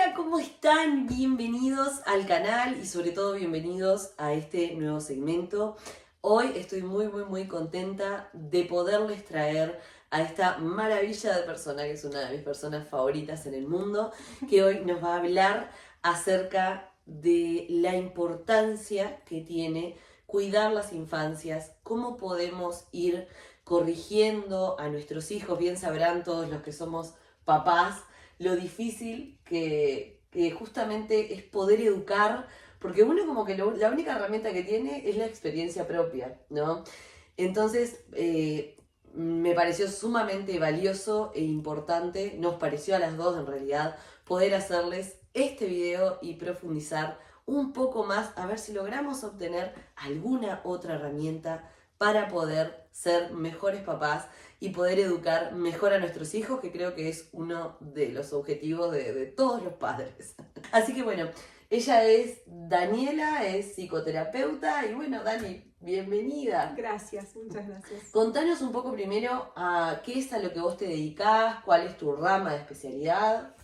Hola, ¿cómo están? Bienvenidos al canal y sobre todo bienvenidos a este nuevo segmento. Hoy estoy muy contenta de poderles traer a esta maravilla de persona, que es una de mis personas favoritas en el mundo, que hoy nos va a hablar acerca de la importancia que tiene cuidar las infancias, cómo podemos ir corrigiendo a nuestros hijos. Bien sabrán todos los que somos papás lo difícil que justamente es poder educar, porque uno como que la única herramienta que tiene es la experiencia propia, ¿no? Entonces, me pareció sumamente valioso e importante, nos pareció a las dos en realidad, poder hacerles este video y profundizar un poco más, a ver si logramos obtener alguna otra herramienta para poder ser mejores papás y poder educar mejor a nuestros hijos, que creo que es uno de los objetivos de todos los padres. Así que bueno, ella es Daniela, es psicoterapeuta y bueno, Dani, bienvenida. Gracias, muchas gracias. Contanos un poco primero a qué es a lo que vos te dedicás, cuál es tu rama de especialidad.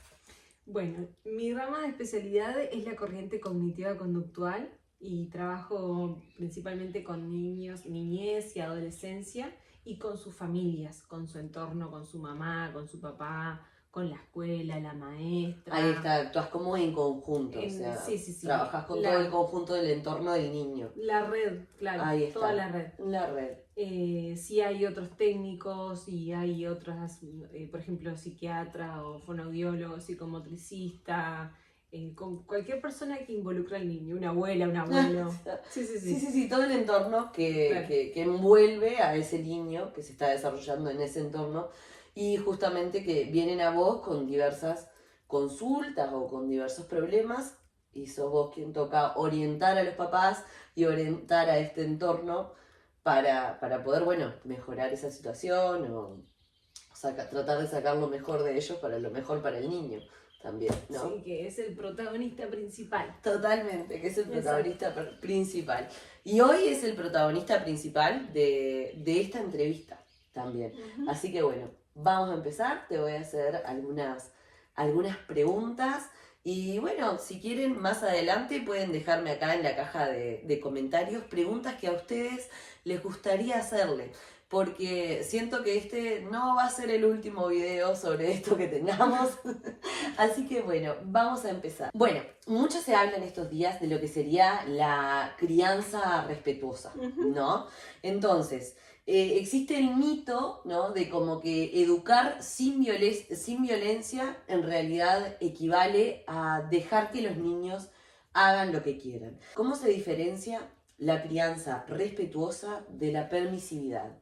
Bueno, mi rama de especialidad es la corriente cognitiva conductual y trabajo principalmente con niños, niñez y adolescencia y con sus familias, con su entorno, con su mamá, con su papá, con la escuela, la maestra. Ahí está, actúas como en conjunto, o sea, Sí. trabajas con todo el conjunto del entorno del niño. La red, claro, Ahí está, toda la red. La red. Sí hay otros técnicos y hay otras, por ejemplo, psiquiatra o fonoaudiólogo, psicomotricista, con cualquier persona que involucre al niño, una abuela, un abuelo. Sí, todo el entorno Claro. que envuelve a ese niño que se está desarrollando en ese entorno y justamente que vienen a vos con diversas consultas o con diversos problemas y sos vos quien toca orientar a los papás y orientar a este entorno para poder, bueno, mejorar esa situación o tratar de sacar lo mejor de ellos para lo mejor para el niño también, ¿no? Sí, que es el protagonista principal. Totalmente, que es el protagonista principal. Y hoy es el protagonista principal de esta entrevista también. Así que bueno, vamos a empezar. Te voy a hacer algunas preguntas. Y bueno, si quieren más adelante pueden dejarme acá en la caja de comentarios preguntas que a ustedes les gustaría hacerle. Porque siento que este no va a ser el último video sobre esto que tengamos. Así que bueno, vamos a empezar. Bueno, mucho se habla en estos días de lo que sería la crianza respetuosa, ¿no? Entonces, existe el mito, ¿no? De como que educar sin violencia en realidad equivale a dejar que los niños hagan lo que quieran. ¿Cómo se diferencia la crianza respetuosa de la permisividad?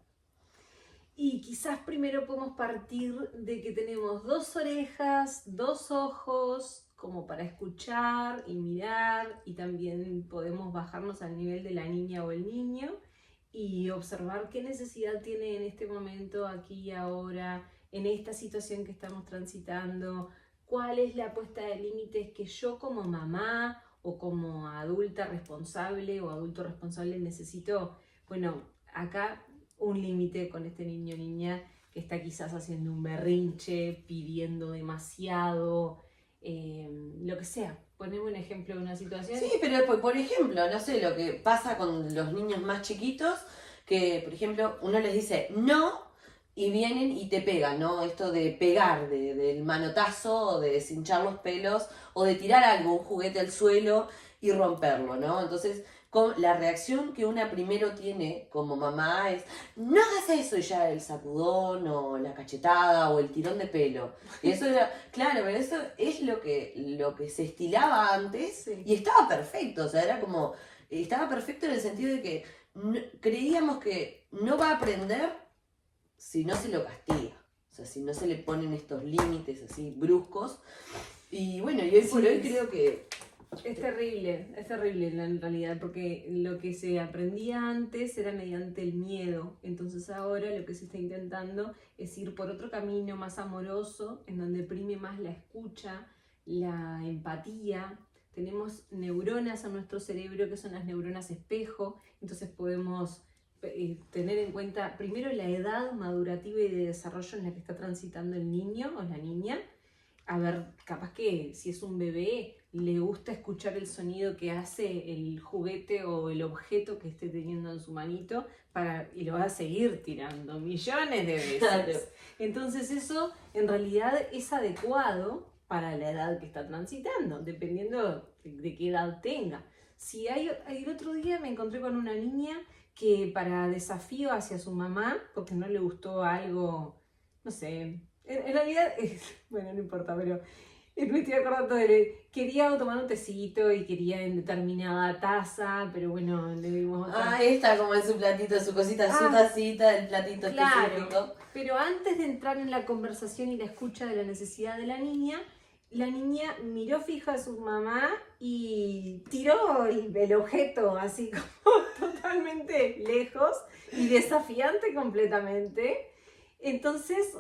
Y quizás primero podemos partir de que tenemos dos orejas, dos ojos, como para escuchar y mirar, y también podemos bajarnos al nivel de la niña o el niño y observar qué necesidad tiene en este momento, aquí y ahora, en esta situación que estamos transitando, cuál es la puesta de límites que yo como mamá o como adulta responsable o adulto responsable necesito. Bueno, acá un límite con este niño o niña que está quizás haciendo un berrinche, pidiendo demasiado, lo que sea. Ponemos un ejemplo de una situación. Sí, pero por ejemplo, no sé, lo que pasa con los niños más chiquitos, que por ejemplo uno les dice no y vienen y te pegan, ¿no? Esto de pegar, del manotazo, de deshinchar los pelos o de tirar algo, un juguete al suelo y romperlo, ¿no? Entonces, la reacción que una primero tiene como mamá es no hagas eso, y ya el sacudón o la cachetada o el tirón de pelo. Y eso era, claro, pero eso es lo que se estilaba antes. Sí. Y estaba perfecto, o sea, era como, estaba perfecto en el sentido de que creíamos que no va a aprender si no se lo castiga, o sea, si no se le ponen estos límites así bruscos. Y bueno, y hoy por hoy creo que es terrible en realidad, porque lo que se aprendía antes era mediante el miedo. Entonces ahora lo que se está intentando es ir por otro camino más amoroso, en donde prime más la escucha, la empatía. Tenemos neuronas en nuestro cerebro que son las neuronas espejo, entonces podemos tener en cuenta primero la edad madurativa y de desarrollo en la que está transitando el niño o la niña, a ver, capaz que si es un bebé, le gusta escuchar el sonido que hace el juguete o el objeto que esté teniendo en su manito y lo va a seguir tirando millones de veces. Claro. Entonces eso en realidad es adecuado para la edad que está transitando, dependiendo de qué edad tenga. El otro día me encontré con una niña que para desafío hacia su mamá, porque no le gustó algo, no sé, en realidad, bueno, no importa, pero me estoy acordando quería tomar un tecito y quería en determinada taza, pero bueno, le dimos otra. Ah, está como en su platito, su cosita, su tacita, el platito específico. Pero antes de entrar en la conversación y la escucha de la necesidad de la niña miró fija a su mamá y tiró el objeto así como totalmente lejos y desafiante completamente. Entonces,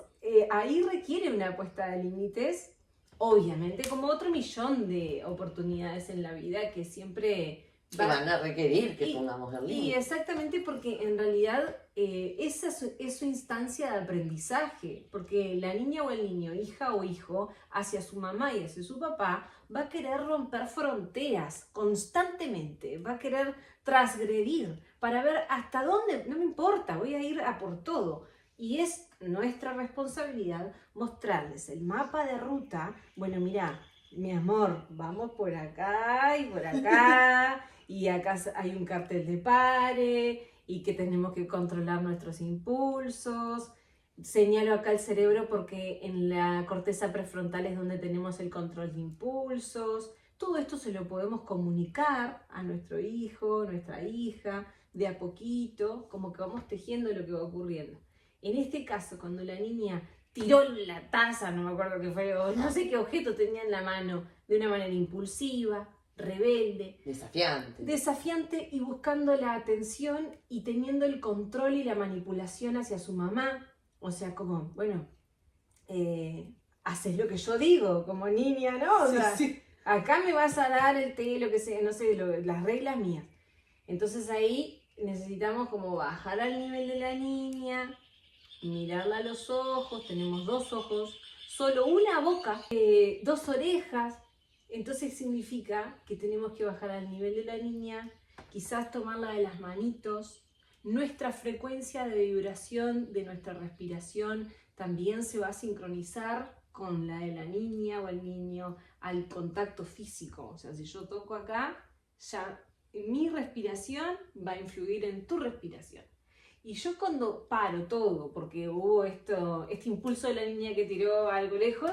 ahí requiere una puesta de límites, obviamente, como otro millón de oportunidades en la vida que siempre que van a requerir que pongamos el límite. Y exactamente porque en realidad esa es su instancia de aprendizaje, porque la niña o el niño, hija o hijo, hacia su mamá y hacia su papá, va a querer romper fronteras constantemente, va a querer transgredir para ver hasta dónde, no me importa, voy a ir a por todo. Y es nuestra responsabilidad mostrarles el mapa de ruta. Bueno, mira, mi amor, vamos por acá y por acá, y acá hay un cartel de pare, y que tenemos que controlar nuestros impulsos. Señalo acá el cerebro porque en la corteza prefrontal es donde tenemos el control de impulsos. Todo esto se lo podemos comunicar a nuestro hijo, nuestra hija, de a poquito, como que vamos tejiendo lo que va ocurriendo. En este caso, cuando la niña tiró la taza, no me acuerdo qué fue, o no sé qué objeto tenía en la mano, de una manera impulsiva, rebelde, desafiante y buscando la atención y teniendo el control y la manipulación hacia su mamá. O sea, como, bueno, haces lo que yo digo, como niña, ¿no? O sea, sí. Acá me vas a dar el té, lo que sea, no sé, las reglas mías. Entonces ahí necesitamos como bajar al nivel de la niña, mirarla a los ojos, tenemos 2 ojos, solo una boca, 2 orejas. Entonces significa que tenemos que bajar al nivel de la niña, quizás tomarla de las manitos. Nuestra frecuencia de vibración de nuestra respiración también se va a sincronizar con la de la niña o el niño al contacto físico. O sea, si yo toco acá, ya mi respiración va a influir en tu respiración. Y yo cuando paro todo, porque hubo este impulso de la niña que tiró algo lejos,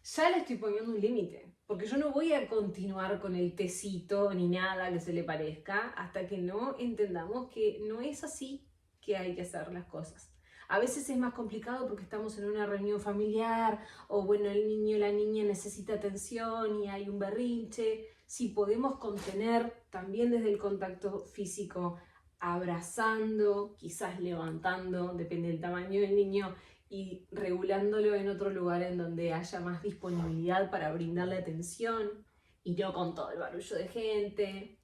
ya le estoy poniendo un límite. Porque yo no voy a continuar con el tecito ni nada que se le parezca hasta que no entendamos que no es así que hay que hacer las cosas. A veces es más complicado porque estamos en una reunión familiar o bueno, el niño o la niña necesita atención y hay un berrinche. Si podemos contener también desde el contacto físico, abrazando, quizás levantando, depende del tamaño del niño, y regulándolo en otro lugar en donde haya más disponibilidad para brindarle atención y no con todo el barullo de gente.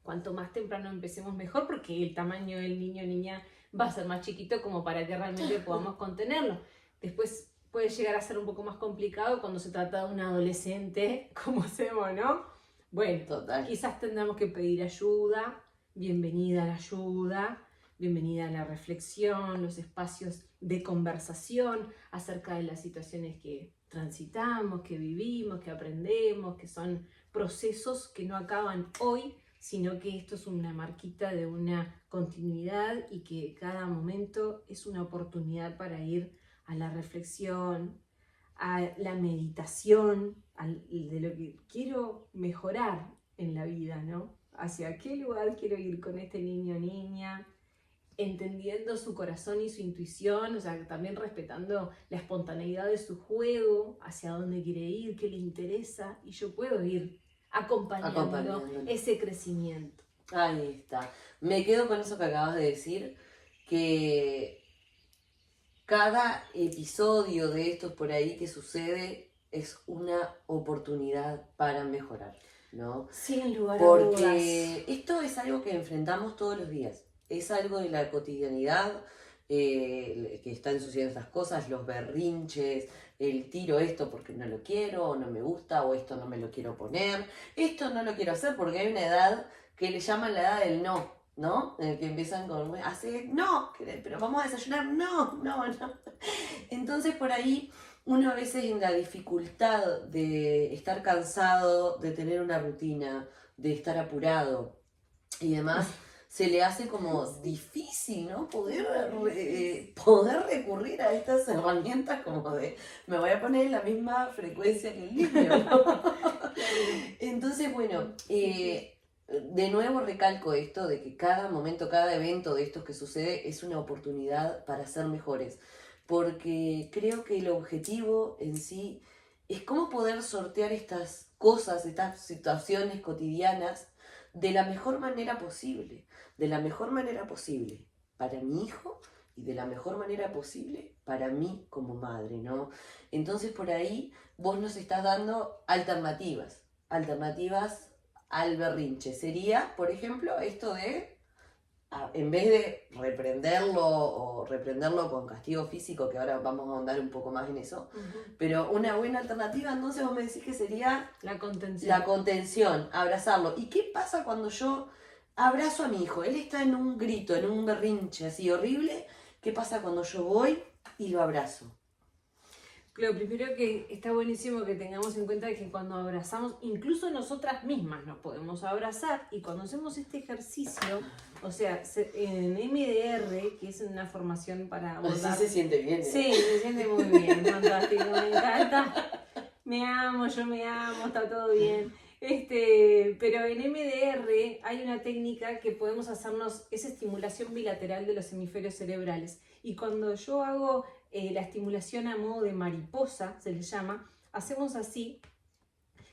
Cuanto más temprano empecemos mejor porque el tamaño del niño o niña va a ser más chiquito como para que realmente podamos contenerlo. Después puede llegar a ser un poco más complicado cuando se trata de un adolescente, como hacemos, ¿no? Bueno, total. Quizás tendremos que pedir ayuda. Bienvenida a la ayuda, bienvenida a la reflexión, los espacios de conversación acerca de las situaciones que transitamos, que vivimos, que aprendemos, que son procesos que no acaban hoy, sino que esto es una marquita de una continuidad y que cada momento es una oportunidad para ir a la reflexión, a la meditación, de lo que quiero mejorar en la vida, ¿no? Hacia qué lugar quiero ir con este niño o niña, entendiendo su corazón y su intuición, o sea, también respetando la espontaneidad de su juego, hacia dónde quiere ir, qué le interesa, y yo puedo ir acompañando ese crecimiento. Ahí está. Me quedo con eso que acabas de decir, que cada episodio de estos por ahí que sucede es una oportunidad para mejorar, ¿no? Sin lugar a dudas. Porque esto es algo que enfrentamos todos los días, es algo de la cotidianidad, que están sucediendo estas cosas, los berrinches, el tiro esto porque no lo quiero, o no me gusta, o esto no me lo quiero poner, esto no lo quiero hacer porque hay una edad que le llaman la edad del no, ¿no? En el que empiezan con, hace, no, pero vamos a desayunar, no, no, no. Entonces por ahí uno a veces en la dificultad de estar cansado, de tener una rutina, de estar apurado y demás, se le hace como difícil, ¿no? Poder recurrir a estas herramientas como de, me voy a poner en la misma frecuencia que el niño, ¿no? Entonces, bueno, de nuevo recalco esto de que cada momento, cada evento de estos que sucede es una oportunidad para ser mejores, porque creo que el objetivo en sí es cómo poder sortear estas cosas, estas situaciones cotidianas de la mejor manera posible, de la mejor manera posible para mi hijo y de la mejor manera posible para mí como madre, ¿no? Entonces por ahí vos nos estás dando alternativas al berrinche. Sería, por ejemplo, esto de, en vez de reprenderlo con castigo físico, que ahora vamos a ahondar un poco más en eso, pero una buena alternativa, entonces vos me decís que sería la contención, abrazarlo. ¿Y qué pasa cuando yo abrazo a mi hijo? Él está en un grito, en un berrinche así horrible. ¿Qué pasa cuando yo voy y lo abrazo? Lo primero que está buenísimo que tengamos en cuenta es que cuando abrazamos, incluso nosotras mismas nos podemos abrazar, y cuando hacemos este ejercicio, o sea, en MDR, que es una formación para abordar... Así se siente bien. Sí, se siente muy bien, fantástico, me encanta. Me amo, yo me amo, está todo bien. Pero en MDR hay una técnica que podemos hacernos, es estimulación bilateral de los hemisferios cerebrales. Y cuando yo hago la estimulación a modo de mariposa, se le llama, hacemos así,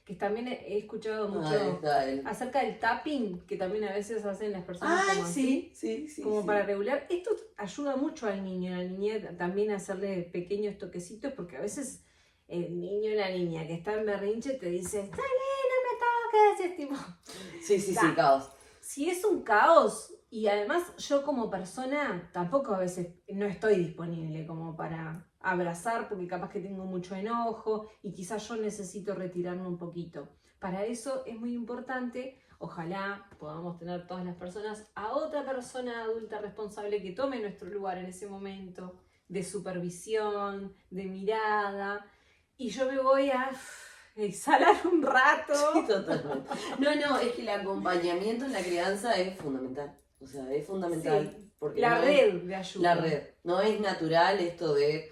que también he escuchado mucho acerca del tapping, que también a veces hacen las personas como así, sí, como para regular. Esto ayuda mucho al niño, a la niña también a hacerle pequeños toquecitos, porque a veces el niño o la niña que está en berrinche te dice, ¡Dale, no me toques! Es tipo, sí, caos. Si es un caos, y además yo como persona tampoco a veces no estoy disponible como para abrazar, porque capaz que tengo mucho enojo y quizás yo necesito retirarme un poquito. Para eso es muy importante, ojalá podamos tener todas las personas a otra persona adulta responsable que tome nuestro lugar en ese momento de supervisión, de mirada, y yo me voy a exhalar un rato. Sí, totalmente. No, es que el acompañamiento en la crianza es fundamental. O sea, es fundamental. Sí, porque la red de ayuda. La red. No es natural esto de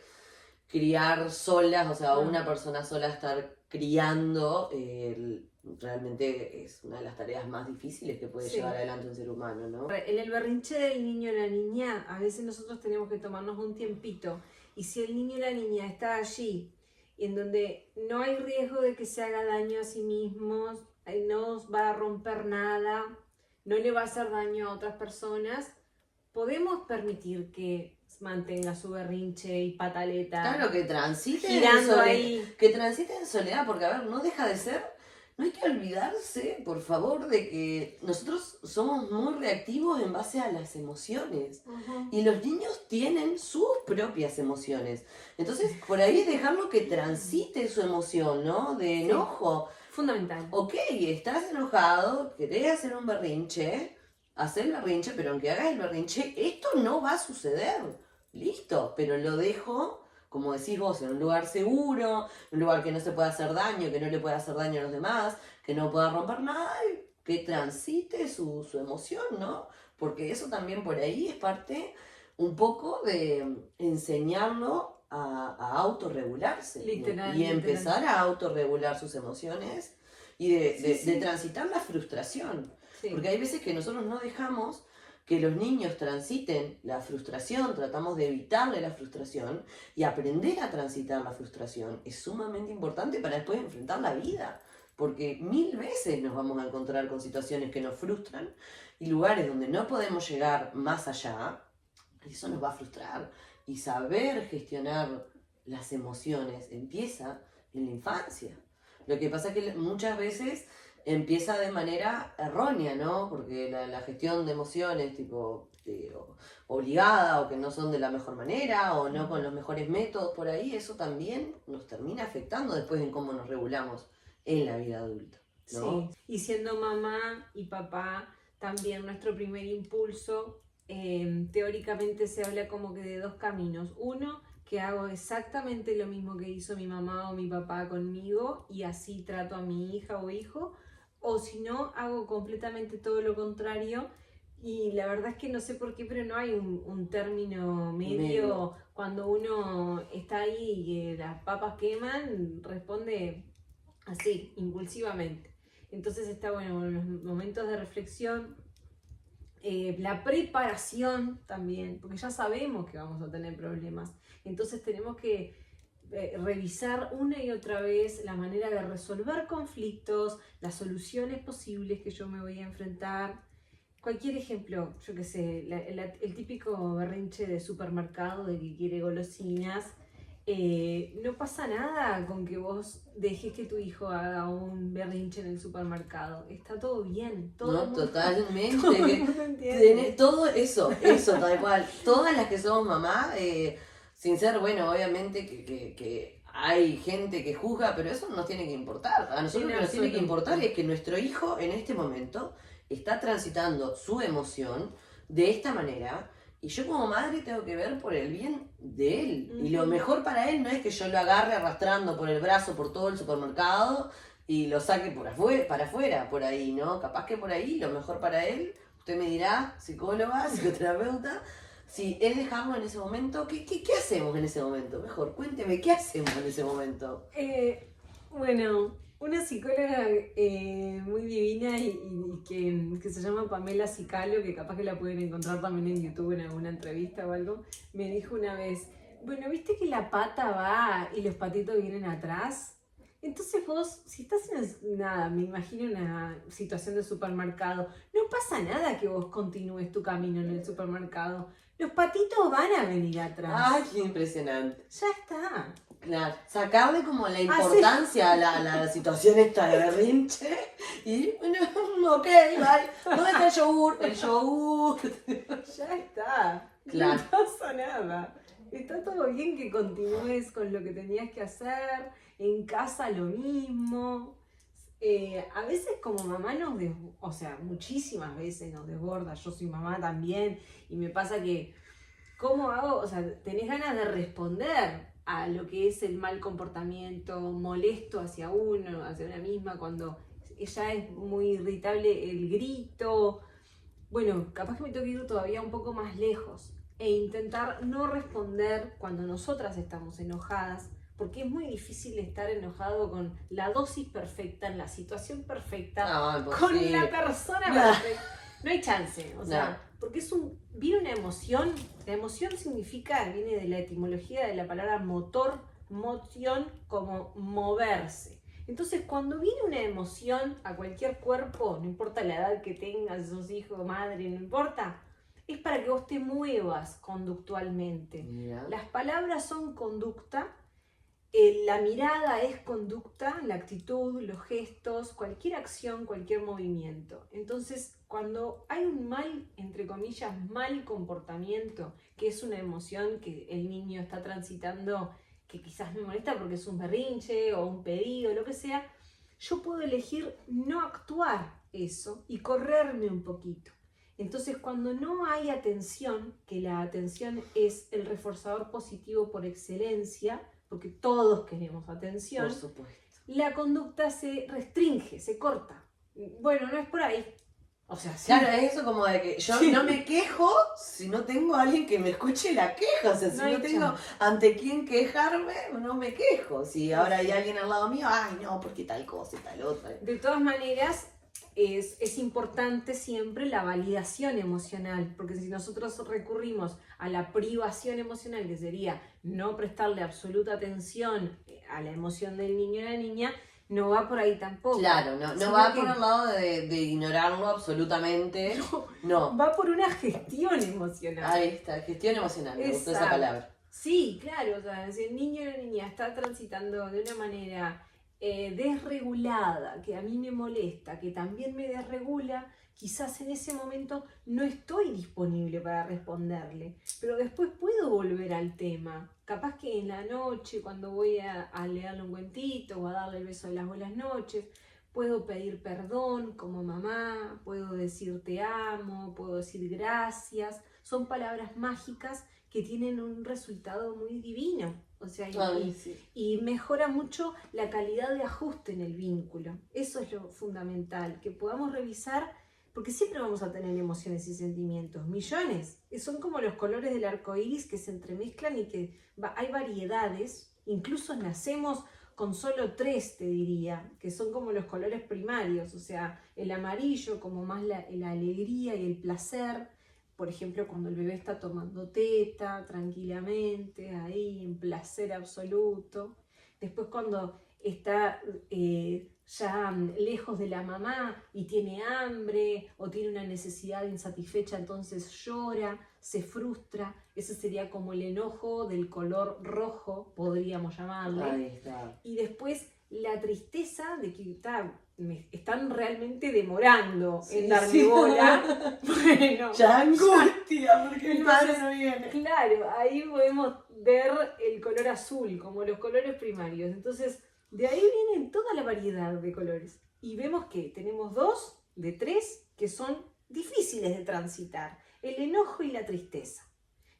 criar solas, o sea, una persona sola estar criando, realmente es una de las tareas más difíciles que puede llevar adelante un ser humano, ¿no? En el berrinche del niño o la niña, a veces nosotros tenemos que tomarnos un tiempito. Y si el niño o la niña está allí, en donde no hay riesgo de que se haga daño a sí mismos, no va a romper nada, no le va a hacer daño a otras personas, podemos permitir que mantenga su berrinche y pataleta. Claro, que transite girando ahí. Que transite en soledad, porque a ver, no deja de ser, no hay que olvidarse, por favor, de que nosotros somos muy reactivos en base a las emociones. Y los niños tienen sus propias emociones. Entonces, por ahí es dejarlo que transite su emoción, ¿no? De enojo. Fundamental. Ok, estás enojado, querés hacer un berrinche, haz el berrinche, pero aunque hagas el berrinche, esto no va a suceder. Listo, pero lo dejo, como decís vos, en un lugar seguro, un lugar que no se pueda hacer daño, que no le pueda hacer daño a los demás, que no pueda romper nada, y que transite su emoción, ¿no? Porque eso también por ahí es parte un poco de enseñarlo a autorregularse. Y empezar a autorregular sus emociones y de transitar la frustración. Porque hay veces que nosotros no dejamos que los niños transiten la frustración, tratamos de evitarle la frustración, y aprender a transitar la frustración es sumamente importante para después enfrentar la vida, porque 1000 veces nos vamos a encontrar con situaciones que nos frustran y lugares donde no podemos llegar más allá, y eso nos va a frustrar. Y saber gestionar las emociones empieza en la infancia. Lo que pasa es que muchas veces empieza de manera errónea, ¿no? Porque la gestión de emociones, tipo, obligada, o que no son de la mejor manera, o no con los mejores métodos por ahí, eso también nos termina afectando después en cómo nos regulamos en la vida adulta, ¿no? Sí, y siendo mamá y papá, también nuestro primer impulso, teóricamente se habla como que de dos caminos. Uno, que hago exactamente lo mismo que hizo mi mamá o mi papá conmigo y así trato a mi hija o hijo, o si no, hago completamente todo lo contrario. Y la verdad es que no sé por qué, pero no hay un término medio. Cuando uno está ahí y que las papas queman, responde así, impulsivamente. Entonces está bueno, en los momentos de reflexión, la preparación también, porque ya sabemos que vamos a tener problemas. Entonces tenemos que revisar una y otra vez la manera de resolver conflictos, las soluciones posibles que yo me voy a enfrentar. Cualquier ejemplo, yo qué sé, el típico berrinche de supermercado de que quiere golosinas. No pasa nada con que vos dejes que tu hijo haga un berrinche en el supermercado. Está todo bien. No, totalmente. Todo el mundo entiende. Todo eso, tal cual. Todas las que somos mamá, sin ser, bueno, obviamente que hay gente que juzga, pero eso no nos tiene que importar. A nosotros lo que nos tiene que importar es que nuestro hijo en este momento está transitando su emoción de esta manera. Y yo como madre tengo que ver por el bien de él. Y lo mejor para él no es que yo lo agarre arrastrando por el brazo por todo el supermercado y lo saque para afuera, por ahí, ¿no? Capaz que por ahí lo mejor para él, usted me dirá, psicóloga, psicoterapeuta, si es dejarlo en ese momento, ¿qué hacemos en ese momento? Mejor, cuénteme, ¿qué hacemos en ese momento? Bueno, una psicóloga muy divina y que se llama Pamela Cicalo, que capaz que la pueden encontrar también en YouTube en alguna entrevista o algo, me dijo una vez, bueno, ¿viste que la pata va y los patitos vienen atrás? Entonces vos, si estás en nada, me imagino una situación de supermercado, no pasa nada que vos continúes tu camino en el supermercado. Los patitos van a venir atrás. ¡Ay, qué impresionante! Ya está. Claro, sacarle como la importancia a la situación esta de berrinche y, bueno, ok, bye. ¿Dónde está el yogur? El yogur. Ya está. Claro. No pasa nada. Está todo bien que continúes con lo que tenías que hacer. En casa lo mismo. A veces como mamá o sea, muchísimas veces nos desborda. Yo soy mamá también y me pasa que, ¿cómo hago? O sea, tenés ganas de responder a lo que es el mal comportamiento molesto hacia uno, hacia una misma, cuando ella es muy irritable, el grito. Bueno, capaz que me tengo que ir todavía un poco más lejos e intentar no responder cuando nosotras estamos enojadas, porque es muy difícil estar enojado con la dosis perfecta, en la situación perfecta, con la persona perfecta. No hay chance, o sea, porque viene una emoción. La emoción viene de la etimología de la palabra motor, moción, como moverse. Entonces, cuando viene una emoción a cualquier cuerpo, no importa la edad que tengas, sos hijo, madre, no importa, es para que vos te muevas conductualmente. Mira. Las palabras son conducta, la mirada es conducta, la actitud, los gestos, cualquier acción, cualquier movimiento. Entonces, cuando hay un mal, entre comillas, mal comportamiento, que es una emoción que el niño está transitando, que quizás me molesta porque es un berrinche o un pedido, lo que sea, yo puedo elegir no actuar eso y correrme un poquito. Entonces, cuando no hay atención, que la atención es el reforzador positivo por excelencia, porque todos queremos atención, por supuesto, la conducta se restringe, se corta. Bueno, no es por ahí. O sea, sí. Claro, es eso como de que yo no me quejo si no tengo a alguien que me escuche la queja. O sea, si no tengo ante quién quejarme, no me quejo. Si ahora hay alguien al lado mío, ay no, porque tal cosa y tal otra. De todas maneras, es importante siempre la validación emocional, porque si nosotros recurrimos a la privación emocional, que sería no prestarle absoluta atención a la emoción del niño o la niña, no va por ahí tampoco. Claro, no va por el lado de ignorarlo absolutamente. No. Va por una gestión emocional. Ahí está, gestión emocional, me gustó esa palabra. Sí, claro, o sea, si el niño o la niña está transitando de una manera desregulada, que a mí me molesta, que también me desregula, quizás en ese momento no estoy disponible para responderle, pero después puedo volver al tema. Capaz que en la noche, cuando voy a leerle un cuentito o a darle el beso de las buenas noches, puedo pedir perdón como mamá, puedo decir te amo, puedo decir gracias. Son palabras mágicas que tienen un resultado muy divino. O sea, y mejora mucho la calidad de ajuste en el vínculo. Eso es lo fundamental, que podamos revisar, porque siempre vamos a tener emociones y sentimientos, millones. Son como los colores del arco iris que se entremezclan y que hay variedades. Incluso nacemos con solo 3, te diría, que son como los colores primarios, o sea, el amarillo como más la alegría y el placer. Por ejemplo, cuando el bebé está tomando teta tranquilamente, ahí en placer absoluto. Después cuando está ya lejos de la mamá y tiene hambre o tiene una necesidad insatisfecha, entonces llora, se frustra. Ese sería como el enojo del color rojo, podríamos llamarle. Ahí está. Y después la tristeza de que me están realmente demorando en darme bola. Bueno, ya angustia, porque el padre no viene. Claro, ahí podemos ver el color azul, como los colores primarios. Entonces, de ahí vienen toda la variedad de colores. Y vemos que tenemos 2 de 3 que son difíciles de transitar. El enojo y la tristeza.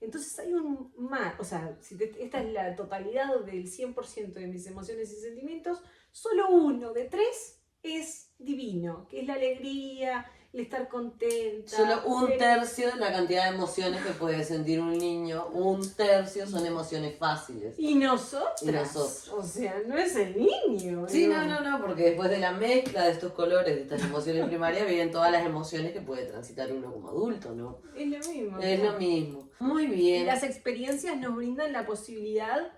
Entonces hay un más, o sea, esta es la totalidad del 100% de mis emociones y sentimientos, solo 1 de 3 es divino, que es la alegría, el estar contenta. Solo 1/3 de la cantidad de emociones que puede sentir un niño, 1/3 son emociones fáciles. Y nosotros. O sea, no es el niño. Sí, no, porque después de la mezcla de estos colores, de estas emociones primarias, vienen todas las emociones que puede transitar uno como adulto, ¿no? Es lo mismo. Es lo mismo. Muy bien. Las experiencias nos brindan la posibilidad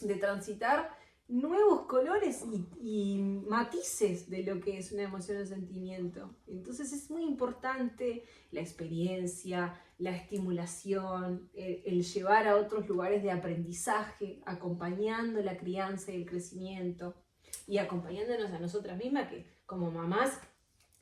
de transitar nuevos colores y matices de lo que es una emoción o sentimiento. Entonces es muy importante la experiencia, la estimulación, el llevar a otros lugares de aprendizaje, acompañando la crianza y el crecimiento y acompañándonos a nosotras mismas, que como mamás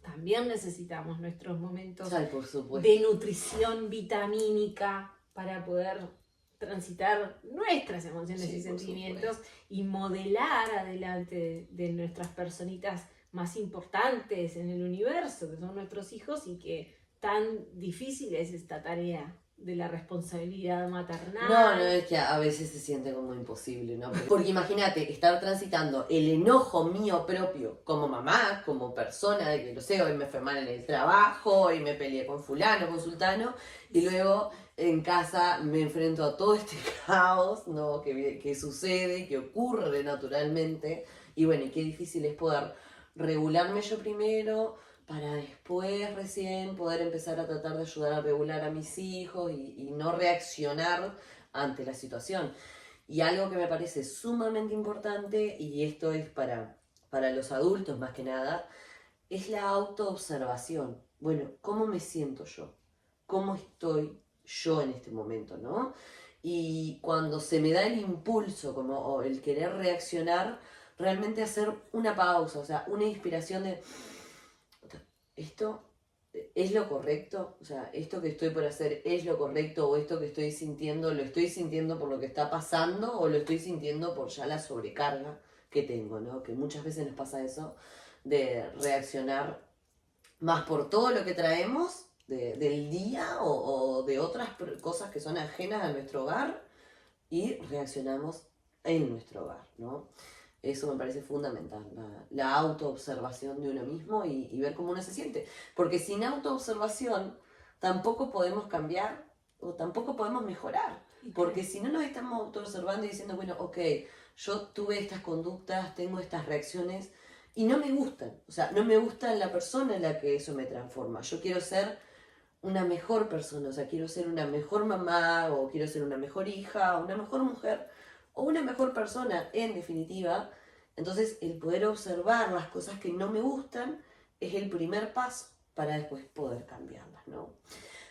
también necesitamos nuestros momentos por supuesto, de nutrición vitamínica para poder transitar nuestras emociones y sentimientos y modelar adelante de nuestras personitas más importantes en el universo, que son nuestros hijos, y que tan difícil es esta tarea de la responsabilidad maternal. No, es que a veces se siente como imposible, ¿no? Porque imagínate, estar transitando el enojo mío propio como mamá, como persona, de que, no sé, hoy me fue mal en el trabajo, hoy me peleé con fulano, con sultano, y luego en casa me enfrento a todo este caos, ¿no? que sucede, que ocurre naturalmente, y bueno, y qué difícil es poder regularme yo primero, para después recién poder empezar a tratar de ayudar a regular a mis hijos y no reaccionar ante la situación. Y algo que me parece sumamente importante, y esto es para los adultos más que nada, es la autoobservación. Bueno, ¿cómo me siento yo? ¿Cómo estoy yo en este momento, no? Y cuando se me da el impulso, como o el querer reaccionar, realmente hacer una pausa, o sea, una inspiración de... ¿Esto es lo correcto? O sea, ¿esto que estoy por hacer es lo correcto? ¿O esto que estoy sintiendo, lo estoy sintiendo por lo que está pasando? ¿O lo estoy sintiendo por ya la sobrecarga que tengo, ¿no? Que muchas veces nos pasa eso, de reaccionar más por todo lo que traemos del día o de otras cosas que son ajenas a nuestro hogar, y reaccionamos en nuestro hogar, ¿no? Eso me parece fundamental, la autoobservación de uno mismo y ver cómo uno se siente. Porque sin autoobservación tampoco podemos cambiar o tampoco podemos mejorar. Porque si no nos estamos autoobservando y diciendo, bueno, ok, yo tuve estas conductas, tengo estas reacciones y no me gustan. O sea, no me gusta la persona en la que eso me transforma. Yo quiero ser una mejor persona, o sea, quiero ser una mejor mamá, o quiero ser una mejor hija, o una mejor mujer, o una mejor persona, en definitiva. Entonces, el poder observar las cosas que no me gustan es el primer paso para después poder cambiarlas, ¿no?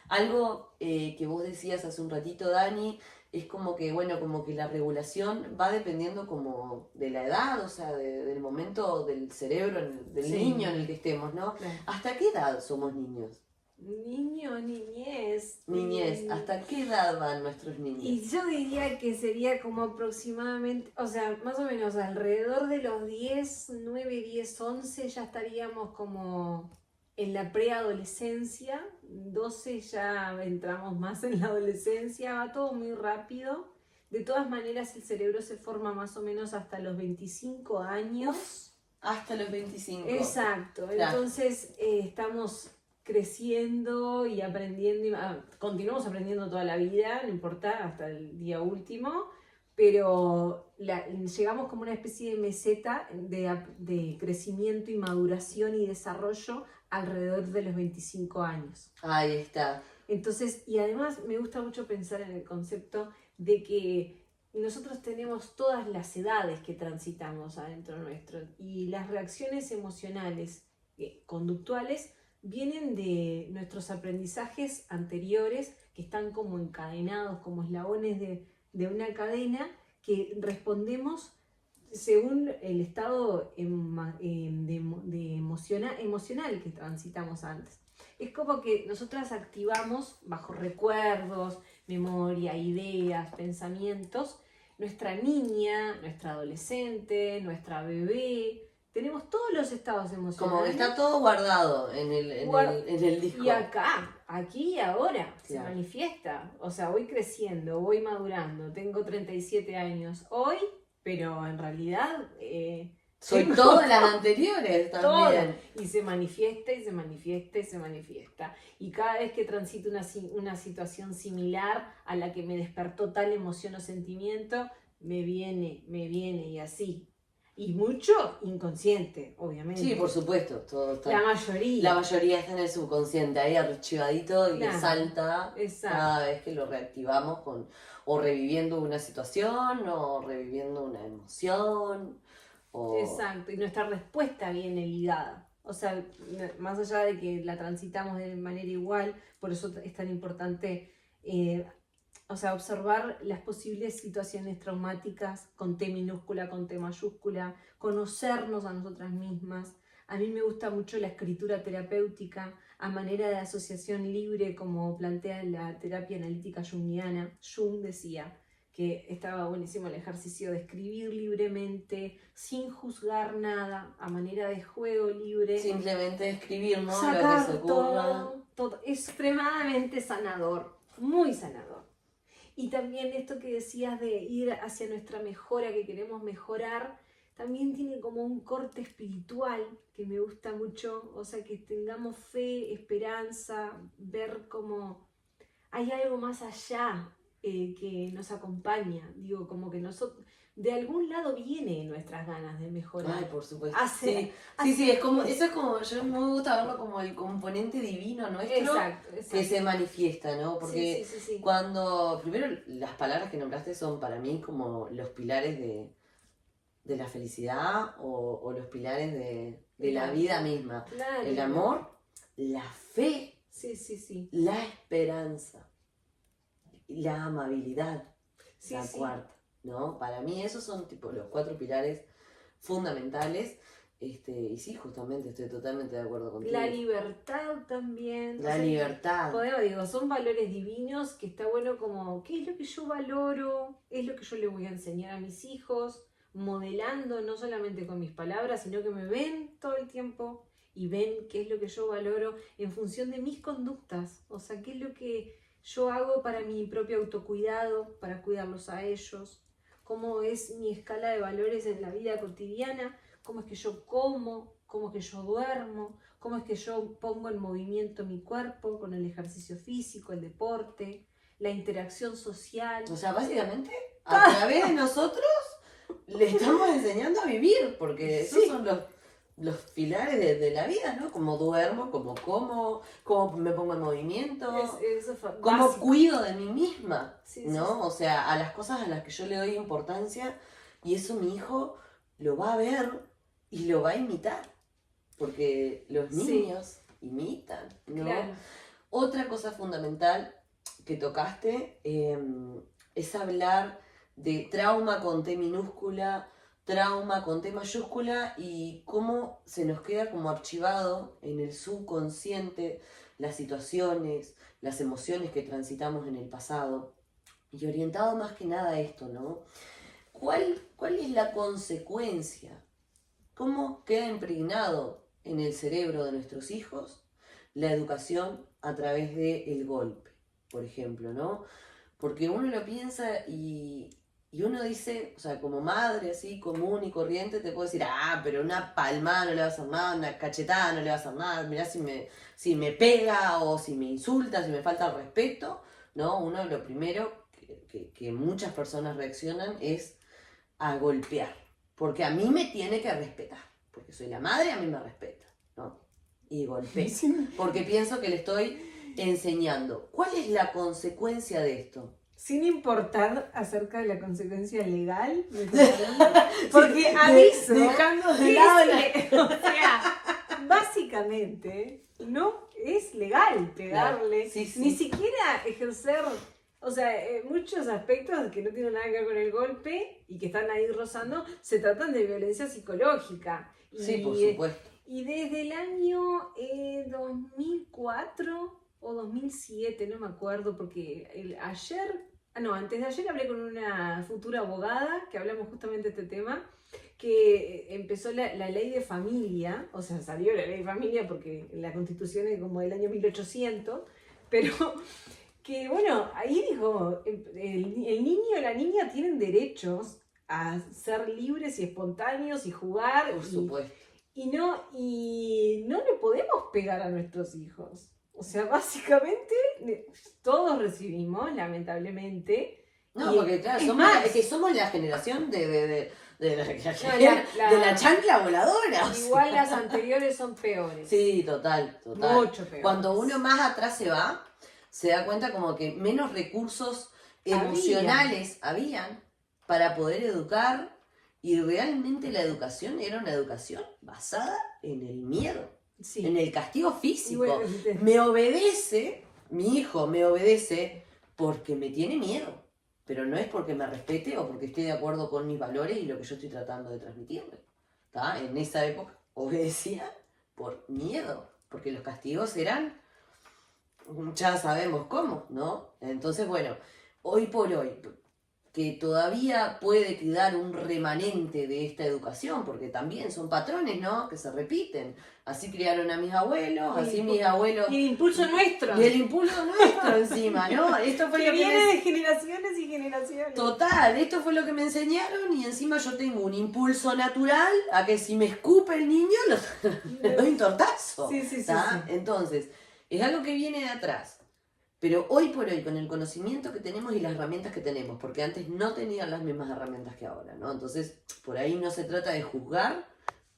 Algo que vos decías hace un ratito, Dani, es como que, bueno, como que la regulación va dependiendo como de la edad, o sea, del momento del cerebro, del Sí. niño en el que estemos, ¿no? Claro. ¿Hasta qué edad somos niños? Niño, niñez. Niñez, ¿hasta qué edad van nuestros niños? Y yo diría que sería como aproximadamente, o sea, más o menos alrededor de los 10, 9, 10, 11 ya estaríamos como en la preadolescencia, 12 ya entramos más en la adolescencia, va todo muy rápido. De todas maneras el cerebro se forma más o menos hasta los 25 años. Hasta los 25. Exacto, Claro. entonces estamos creciendo y aprendiendo, continuamos aprendiendo toda la vida, no importa, hasta el día último, pero llegamos como una especie de meseta de crecimiento y maduración y desarrollo alrededor de los 25 años. Ahí está. Entonces, y además me gusta mucho pensar en el concepto de que nosotros tenemos todas las edades que transitamos adentro nuestro y las reacciones emocionales, conductuales, vienen de nuestros aprendizajes anteriores que están como encadenados, como eslabones de una cadena que respondemos según el estado emocional que transitamos antes. Es como que nosotras activamos bajo recuerdos, memoria, ideas, pensamientos, nuestra niña, nuestra adolescente, nuestra bebé. Tenemos todos los estados emocionales. Como que está todo guardado en el disco. Y acá, aquí y ahora, Claro. se manifiesta. O sea, voy creciendo, voy madurando, tengo 37 años hoy, pero en realidad... soy todas las anteriores también. Todo. Y se manifiesta y se manifiesta y se manifiesta. Y cada vez que transito una situación similar a la que me despertó tal emoción o sentimiento, me viene y así. Y mucho inconsciente, obviamente. Sí, por supuesto. Todo está. La mayoría. La mayoría está en el subconsciente, ahí archivadito y Claro. salta Exacto. cada vez que lo reactivamos o reviviendo una situación o reviviendo una emoción. Exacto, y nuestra respuesta viene ligada. O sea, más allá de que la transitamos de manera igual, por eso es tan importante observar las posibles situaciones traumáticas con T minúscula, con T mayúscula, conocernos a nosotras mismas. A mí me gusta mucho la escritura terapéutica a manera de asociación libre, como plantea la terapia analítica junguiana. Jung decía que estaba buenísimo el ejercicio de escribir libremente, sin juzgar nada, a manera de juego libre. Simplemente escribir, ¿no? Sacar lo que se ocurra. todo. Es extremadamente sanador, muy sanador. Y también esto que decías de ir hacia nuestra mejora, que queremos mejorar, también tiene como un corte espiritual que me gusta mucho, o sea, que tengamos fe, esperanza, ver cómo hay algo más allá que nos acompaña, digo, como que nosotros, de algún lado viene nuestras ganas de mejorar. Ay, por supuesto. Sí, es como, eso es como, yo me gusta verlo como el componente divino nuestro. Exacto. Que se manifiesta, ¿no? Porque sí. cuando, primero las palabras que nombraste son para mí como los pilares de la felicidad o los pilares de la vida misma. Claro. El amor, la fe, Sí. la esperanza, la amabilidad, la cuarta, ¿no? Para mí esos son tipo los 4 pilares fundamentales. Y sí, justamente estoy totalmente de acuerdo contigo. La libertad también. La libertad. Son valores divinos que está bueno como, ¿qué es lo que yo valoro? ¿Es lo que yo le voy a enseñar a mis hijos? Modelando no solamente con mis palabras, sino que me ven todo el tiempo y ven qué es lo que yo valoro en función de mis conductas. O sea, qué es lo que yo hago para mi propio autocuidado, para cuidarlos a ellos. Cómo es mi escala de valores en la vida cotidiana. Cómo es que yo como, cómo es que yo duermo, cómo es que yo pongo en movimiento mi cuerpo con el ejercicio físico, el deporte, la interacción social. O sea, básicamente, a través de nosotros le estamos enseñando a vivir, porque esos son los pilares de la vida, ¿no? Cómo duermo, cómo me pongo en movimiento, cómo cuido de mí misma, ¿no? O sea, a las cosas a las que yo le doy importancia, y eso mi hijo lo va a ver y lo va a imitar, porque los niños imitan, ¿no? Claro. Otra cosa fundamental que tocaste, es hablar de trauma con T minúscula, trauma con T mayúscula y cómo se nos queda como archivado en el subconsciente las situaciones, las emociones que transitamos en el pasado. Y orientado más que nada a esto, ¿no? ¿Cuál es la consecuencia? ¿Cómo queda impregnado en el cerebro de nuestros hijos la educación a través del golpe, por ejemplo, ¿no? Porque uno lo piensa y uno dice, o sea, como madre así común y corriente, te puedo decir, pero una palmada no le va a hacer nada, una cachetada no le va a hacer nada, mirá si me pega o si me insulta, si me falta el respeto, ¿no? Uno lo primero que muchas personas reaccionan es a golpear, porque a mí me tiene que respetar, porque soy la madre, a mí me respeta, ¿no? Y golpeo, porque pienso que le estoy enseñando. ¿Cuál es la consecuencia de esto? Sin importar acerca de la consecuencia legal, porque aviso, dejando de lado o sea, básicamente no es legal pegarle, sí, sí. ni siquiera ejercer, o sea, muchos aspectos que no tienen nada que ver con el golpe y que están ahí rozando, se tratan de violencia psicológica. Sí, por supuesto. Y desde el año 2004 o 2007, no me acuerdo, porque antes de ayer hablé con una futura abogada que hablamos justamente de este tema, que empezó la ley de familia, o sea, salió la ley de familia porque la Constitución es como del año 1800, pero que bueno, ahí dijo, el niño o la niña tienen derechos a ser libres y espontáneos y jugar. Por supuesto. Y no le podemos pegar a nuestros hijos. O sea, básicamente todos recibimos, lamentablemente. No, porque claro, somos la generación de la chancla voladora. Igual las anteriores son peores. Sí, total. Mucho peores. Cuando uno más atrás se da cuenta como que menos recursos emocionales habían para poder educar, y realmente la educación era una educación basada en el miedo, sí, en el castigo físico. Bueno, me obedece, mi hijo me obedece porque me tiene miedo, pero no es porque me respete o porque esté de acuerdo con mis valores y lo que yo estoy tratando de transmitirle. ¿Tá? En esa época obedecía por miedo, porque los castigos eran, ya sabemos cómo, ¿no? Entonces, bueno, hoy por hoy, que todavía puede quedar un remanente de esta educación, porque también son patrones, ¿no?, que se repiten. Así criaron a mis abuelos, así mis abuelos... Y el impulso nuestro. Y el impulso nuestro encima, ¿no? Esto fue que viene de generaciones y generaciones. Total, esto fue lo que me enseñaron y encima yo tengo un impulso natural a que si me escupe el niño, le doy un tortazo. Sí. Entonces, es algo que viene de atrás. Pero hoy por hoy, con el conocimiento que tenemos y las herramientas que tenemos, porque antes no tenían las mismas herramientas que ahora, ¿no? Entonces, por ahí no se trata de juzgar,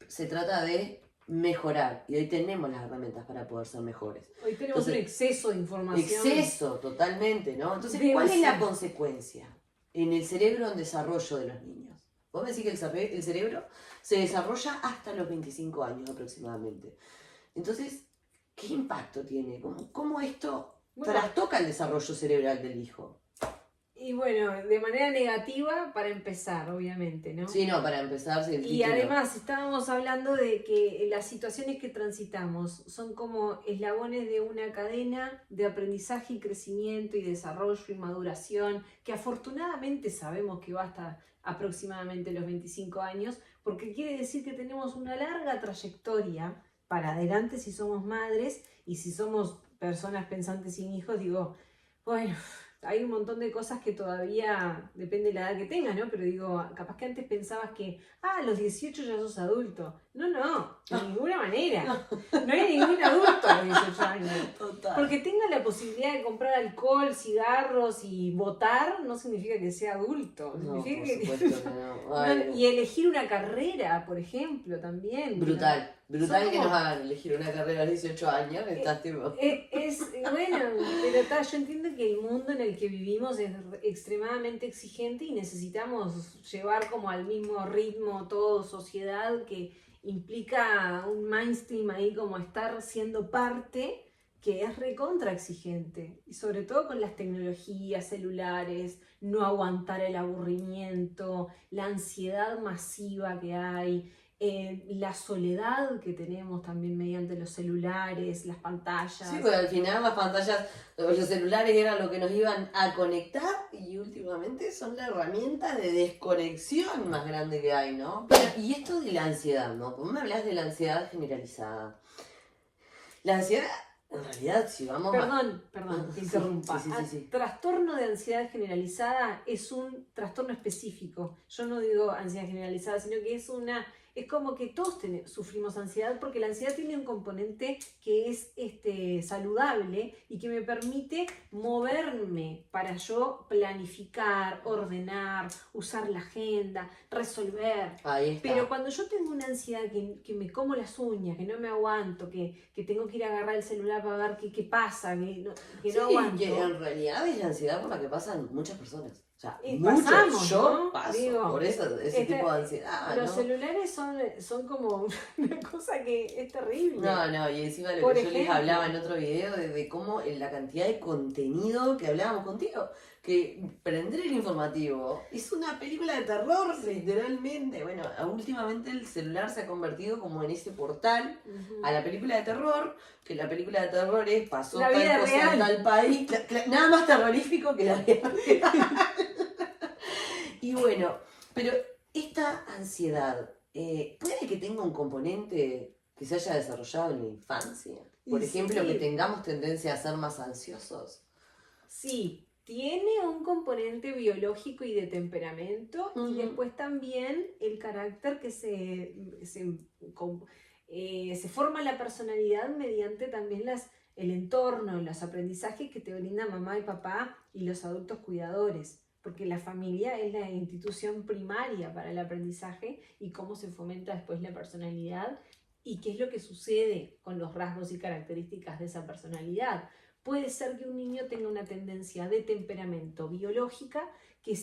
se trata de mejorar. Y hoy tenemos las herramientas para poder ser mejores. Hoy tenemos un exceso de información. Exceso, totalmente, ¿no? Entonces, ¿cuál es la consecuencia en el cerebro en desarrollo de los niños? Vos me decís que el cerebro se desarrolla hasta los 25 años aproximadamente. Entonces, ¿qué impacto tiene? ¿Cómo esto trastoca el desarrollo cerebral del hijo? Y bueno, de manera negativa para empezar, obviamente, ¿no? Sí, no, para empezar, sí. Y además estábamos hablando de que las situaciones que transitamos son como eslabones de una cadena de aprendizaje y crecimiento y desarrollo y maduración, que afortunadamente sabemos que va hasta aproximadamente los 25 años, porque quiere decir que tenemos una larga trayectoria para adelante si somos madres, y si somos personas pensantes sin hijos, digo, bueno, hay un montón de cosas que todavía depende de la edad que tengas, ¿no? Pero digo, capaz que antes pensabas que, a los 18 ya sos adulto. No, de ninguna manera. No hay ningún adulto a los 18 años. Total. Porque tenga la posibilidad de comprar alcohol, cigarros y votar, no significa que sea adulto. No, significa por supuesto que no. Ay, no. Y elegir una carrera, por ejemplo, también. Brutal que nos hagan elegir una carrera a los 18 años, estás tipo... Bueno, pero yo entiendo que el mundo en el que vivimos es extremadamente exigente y necesitamos llevar como al mismo ritmo todo sociedad, que implica un mainstream ahí, como estar siendo parte, que es recontra exigente, y sobre todo con las tecnologías celulares, no aguantar el aburrimiento, la ansiedad masiva que hay, la soledad que tenemos también mediante los celulares, las pantallas. Sí, porque al final las pantallas, los celulares eran lo que nos iban a conectar y últimamente son la herramienta de desconexión más grande que hay, ¿no? Pero, y esto de la ansiedad, ¿no? Vos me hablas de la ansiedad generalizada. La ansiedad, en realidad, si vamos Perdón, te interrumpa. Sí. Trastorno de ansiedad generalizada es un trastorno específico. Yo no digo ansiedad generalizada, sino que es como que todos sufrimos ansiedad, porque la ansiedad tiene un componente que es saludable y que me permite moverme para yo planificar, ordenar, usar la agenda, resolver. Ahí está. Pero cuando yo tengo una ansiedad que me como las uñas, que no me aguanto, que tengo que ir a agarrar el celular para ver qué pasa, que no aguanto. Que en realidad es la ansiedad por la que pasan muchas personas. O sea, pasamos, yo ¿no? paso por ese tipo de ansiedad, Los ¿no? celulares son como una cosa que es terrible. No, y encima lo Por que yo les ejemplo. hablaba en otro video de cómo la cantidad de contenido que hablábamos contigo, que prender el informativo es una película de terror, literalmente. Bueno, últimamente el celular se ha convertido como en ese portal a la película de terror, que la película de terror pasó La tal vida cosa real. en tal país, nada más terrorífico que la vida real. Y bueno, pero esta ansiedad, ¿puede que tenga un componente que se haya desarrollado en la infancia? Por ejemplo, sí, que tengamos tendencia a ser más ansiosos. Sí, tiene un componente biológico y de temperamento, y después también el carácter que se forma la personalidad mediante también el entorno, los aprendizajes que te brinda mamá y papá y los adultos cuidadores. Porque la familia es la institución primaria para el aprendizaje y cómo se fomenta después la personalidad y qué es lo que sucede con los rasgos y características de esa personalidad. Puede ser que un niño tenga una tendencia de temperamento biológica que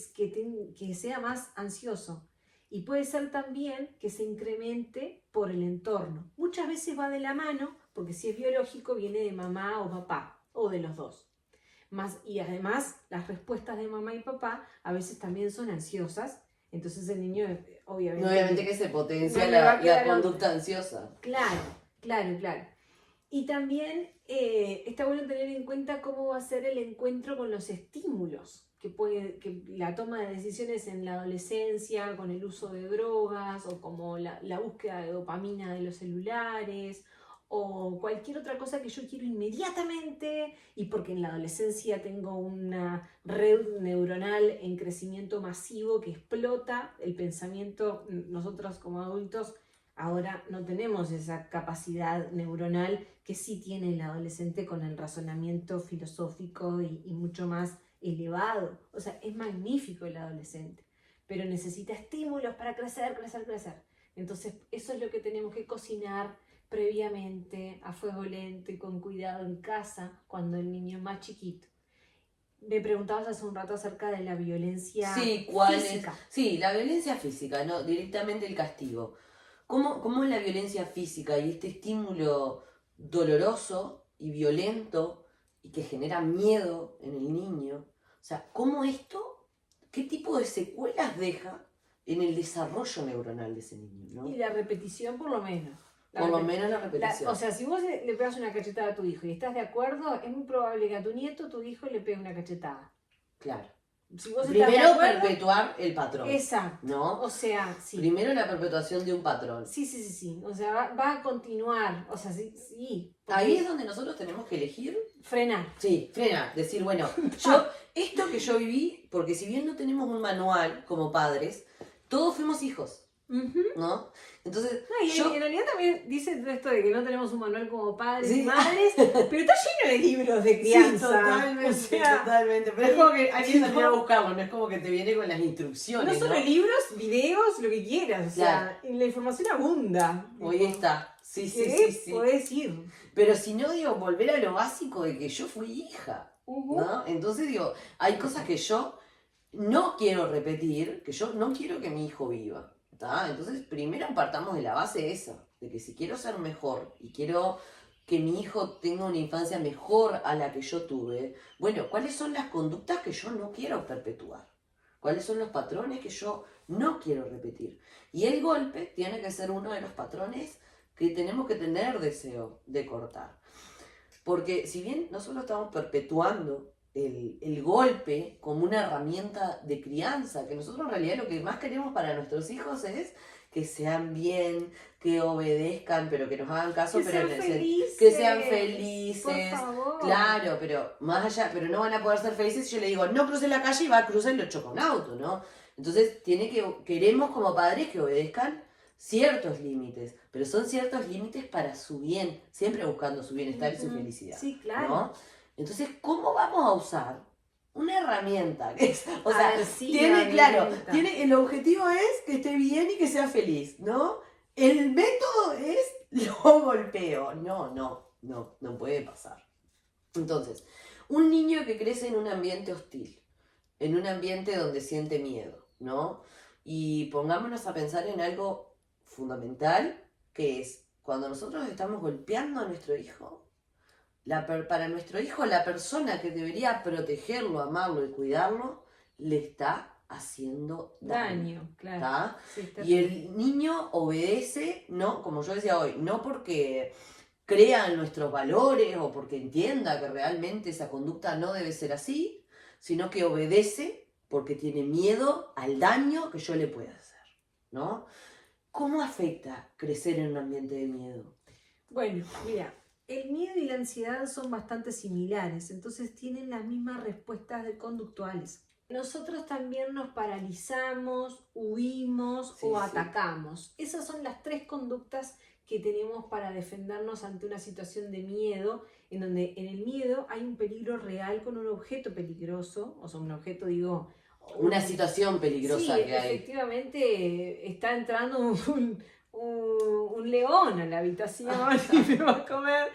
sea más ansioso, y puede ser también que se incremente por el entorno. Muchas veces va de la mano, porque si es biológico viene de mamá o papá, o de los dos. Y además las respuestas de mamá y papá a veces también son ansiosas, entonces el niño obviamente que se potencia no le va a quedar la conducta ansiosa. Claro. Y también está bueno tener en cuenta cómo va a ser el encuentro con los estímulos, que la toma de decisiones en la adolescencia, con el uso de drogas, o como la búsqueda de dopamina de los celulares, o cualquier otra cosa que yo quiero inmediatamente, y porque en la adolescencia tengo una red neuronal en crecimiento masivo que explota el pensamiento. Nosotros como adultos ahora no tenemos esa capacidad neuronal que sí tiene el adolescente con el razonamiento filosófico y mucho más elevado. O sea, es magnífico el adolescente, pero necesita estímulos para crecer. Entonces, eso es lo que tenemos que cocinar previamente, a fuego lento y con cuidado en casa, cuando el niño es más chiquito. Me preguntabas hace un rato acerca de la violencia física. Sí, la violencia física, no, directamente el castigo. ¿Cómo es la violencia física y este estímulo doloroso y violento y que genera miedo en el niño? O sea, qué tipo de secuelas deja en el desarrollo neuronal de ese niño, ¿no? Y la repetición, por lo menos. Por lo menos la repetición. O sea, si vos le pegas una cachetada a tu hijo y estás de acuerdo, es muy probable que a tu nieto, tu hijo, le pegue una cachetada. Claro. Si vos Primero perpetuar el patrón. Exacto. ¿No? O sea, sí. Primero la perpetuación de un patrón. Sí. O sea, va a continuar. O sea, sí. Ahí es donde nosotros tenemos que elegir. Frenar. Sí, frenar. Decir, bueno, esto que yo viví, porque si bien no tenemos un manual como padres, todos fuimos hijos. ¿No? Entonces, en realidad también dice esto de que no tenemos un manual como padres y madres, pero está lleno de libros de crianza. Sí, totalmente. Pero es como que hay que salir a buscarlo, no es como que te viene con las instrucciones. No solo libros, videos, lo que quieras. O sea, la información abunda. Hoy está. Sí. Podés ir. Pero si no, volver a lo básico de que yo fui hija. ¿No? Entonces, hay cosas que yo no quiero repetir, que yo no quiero que mi hijo viva. Entonces, primero partamos de la base esa, de que si quiero ser mejor y quiero que mi hijo tenga una infancia mejor a la que yo tuve, bueno, ¿cuáles son las conductas que yo no quiero perpetuar? ¿Cuáles son los patrones que yo no quiero repetir? Y el golpe tiene que ser uno de los patrones que tenemos que tener deseo de cortar. Porque si bien nosotros estamos perpetuando el golpe como una herramienta de crianza, que nosotros en realidad lo que más queremos para nuestros hijos es que sean bien, que obedezcan, pero que nos hagan caso, Que pero sean felices. que sean felices. Por favor. Claro, pero más allá, pero no van a poder ser felices si yo le digo, no cruce la calle y va a cruzar y lo choca un auto, ¿no? Entonces queremos como padres que obedezcan ciertos límites, pero son ciertos límites para su bien, siempre buscando su bienestar y su felicidad. Sí, claro. ¿No? Entonces, ¿cómo vamos a usar una herramienta? O sea, sí, tiene, el objetivo es que esté bien y que sea feliz, ¿no? El método es lo golpeo. No puede pasar. Entonces, un niño que crece en un ambiente hostil, en un ambiente donde siente miedo, ¿no? Y pongámonos a pensar en algo fundamental, que es cuando nosotros estamos golpeando a nuestro hijo, para nuestro hijo la persona que debería protegerlo, amarlo y cuidarlo, le está haciendo daño. Claro. Sí, y el niño obedece, no, como yo decía hoy, no porque crea en nuestros valores o porque entienda que realmente esa conducta no debe ser así, sino que obedece porque tiene miedo al daño que yo le pueda hacer, ¿no? ¿Cómo afecta crecer en un ambiente de miedo? Bueno, mira, el miedo y la ansiedad son bastante similares, entonces tienen las mismas respuestas conductuales. Nosotros también nos paralizamos, huimos o atacamos. Esas son las tres conductas que tenemos para defendernos ante una situación de miedo, en donde en el miedo hay un peligro real con un objeto peligroso, o sea, un objeto, digo... Una situación peligrosa que hay. Efectivamente, está entrando un león a la habitación y me va a comer.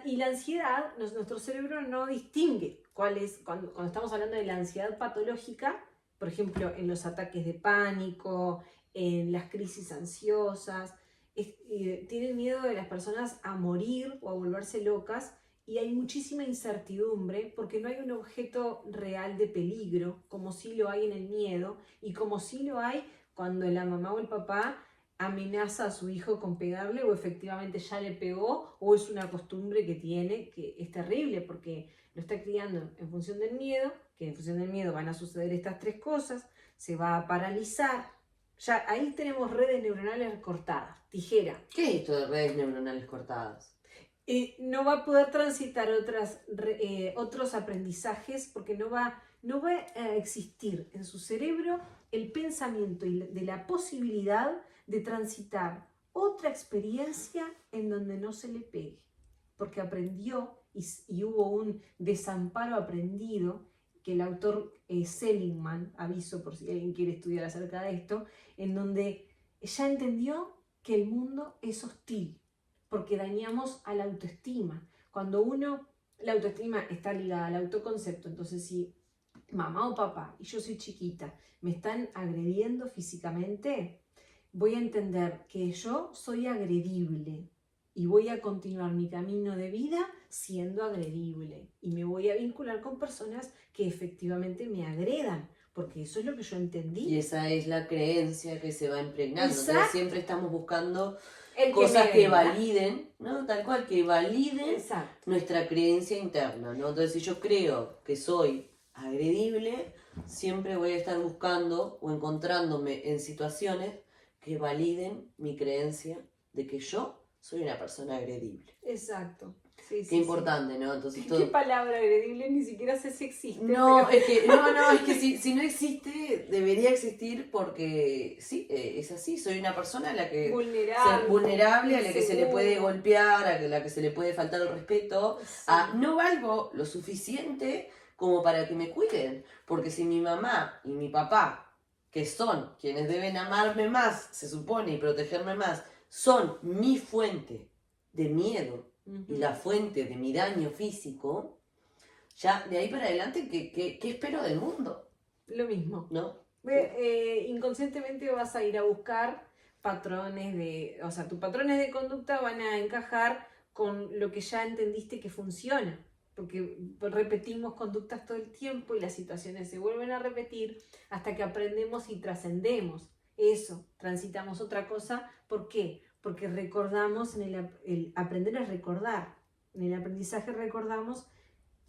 Y la ansiedad, nuestro cerebro no distingue cuál es, cuando estamos hablando de la ansiedad patológica, por ejemplo, en los ataques de pánico, en las crisis ansiosas, tienen miedo de las personas a morir o a volverse locas. Y hay muchísima incertidumbre porque no hay un objeto real de peligro, como sí lo hay en el miedo y como sí lo hay cuando la mamá o el papá amenaza a su hijo con pegarle o efectivamente ya le pegó o es una costumbre que tiene que es terrible porque lo está criando en función del miedo, que en función del miedo van a suceder estas tres cosas, se va a paralizar. Ya ahí tenemos redes neuronales cortadas, tijera. ¿Qué es esto de redes neuronales cortadas? No va a poder transitar otros aprendizajes porque no va a existir en su cerebro el pensamiento de la posibilidad de transitar otra experiencia en donde no se le pegue, porque aprendió y hubo un desamparo aprendido que el autor Seligman, aviso por si alguien quiere estudiar acerca de esto, en donde ya entendió que el mundo es hostil, porque dañamos a la autoestima. Cuando la autoestima está ligada al autoconcepto, entonces si mamá o papá y yo soy chiquita me están agrediendo físicamente, voy a entender que yo soy agredible y voy a continuar mi camino de vida siendo agredible y me voy a vincular con personas que efectivamente me agredan, porque eso es lo que yo entendí. Y esa es la creencia que se va impregnando. Exacto. Entonces siempre estamos buscando cosas que validen, ¿no? Tal cual, que validen nuestra creencia interna, ¿no? Entonces si yo creo que soy agredible, siempre voy a estar buscando o encontrándome en situaciones que validen mi creencia de que yo soy una persona agredible. Exacto. Qué importante, ¿no? Entonces, ¿Qué palabra agredible? Ni siquiera sé si existe. No, pero... es que si no existe, debería existir porque sí, es así. Soy una persona a la que vulnerable, a la que se le puede golpear, a la que se le puede faltar el respeto. No valgo lo suficiente como para que me cuiden. Porque si mi mamá y mi papá, que son quienes deben amarme más, se supone, y protegerme más, son mi fuente de miedo y la fuente de mi daño físico, ya de ahí para adelante, ¿qué espero del mundo? Lo mismo. ¿No? Inconscientemente vas a ir a buscar patrones o sea, tus patrones de conducta van a encajar con lo que ya entendiste que funciona, porque repetimos conductas todo el tiempo y las situaciones se vuelven a repetir hasta que aprendemos y trascendemos eso, transitamos otra cosa. ¿Por qué? Porque recordamos, el aprender a recordar, en el aprendizaje recordamos,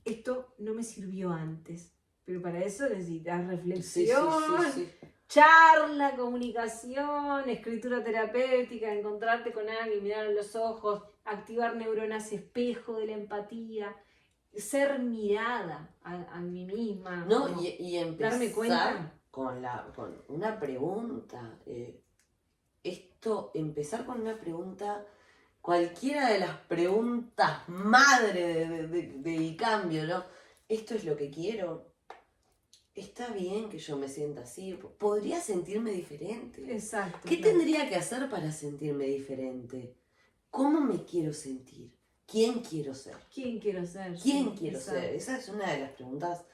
esto no me sirvió antes, pero para eso necesitas reflexión, Sí. charla, comunicación, escritura terapéutica, encontrarte con alguien, mirar a los ojos, activar neuronas espejo de la empatía, ser mirada a mí misma. No, ¿no? y Darme cuenta. empezar con una pregunta. Empezar con una pregunta, cualquiera de las preguntas madre del cambio, ¿no? ¿Esto es lo que quiero? ¿Está bien que yo me sienta así? ¿Podría sentirme diferente? Exacto. ¿Qué tendría que hacer para sentirme diferente? ¿Cómo me quiero sentir? ¿Quién quiero ser? ¿Quién quiero ser? ¿Quién Sí, quiero exacto. ser? Esa es una de las preguntas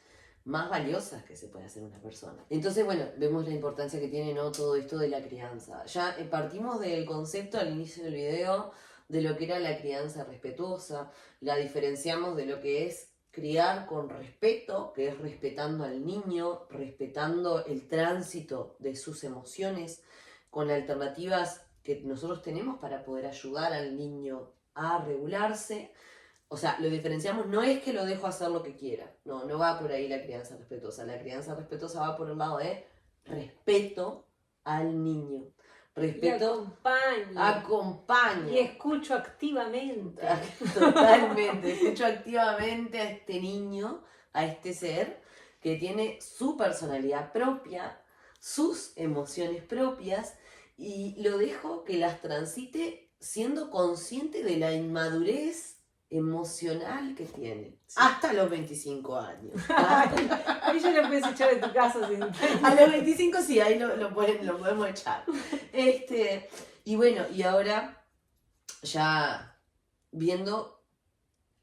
más valiosas que se puede hacer una persona. Entonces, bueno, vemos la importancia que tiene, ¿no?, todo esto de la crianza. Ya partimos del concepto al inicio del video de lo que era la crianza respetuosa, la diferenciamos de lo que es criar con respeto, que es respetando al niño, respetando el tránsito de sus emociones, con alternativas que nosotros tenemos para poder ayudar al niño a regularse. O sea, lo diferenciamos, no es que lo dejo hacer lo que quiera, no va por ahí la crianza respetuosa. La crianza respetuosa va por el lado de respeto al niño. Respeto, y acompaño. Y escucho activamente. Totalmente, escucho activamente a este niño, a este ser, que tiene su personalidad propia, sus emociones propias, y lo dejo que las transite siendo consciente de la inmadurez emocional que tiene. Sí. Hasta los 25 años. Ahí ya lo puedes echar de tu casa. A los 25 sí, ahí lo podemos echar. Y bueno, y ahora ya viendo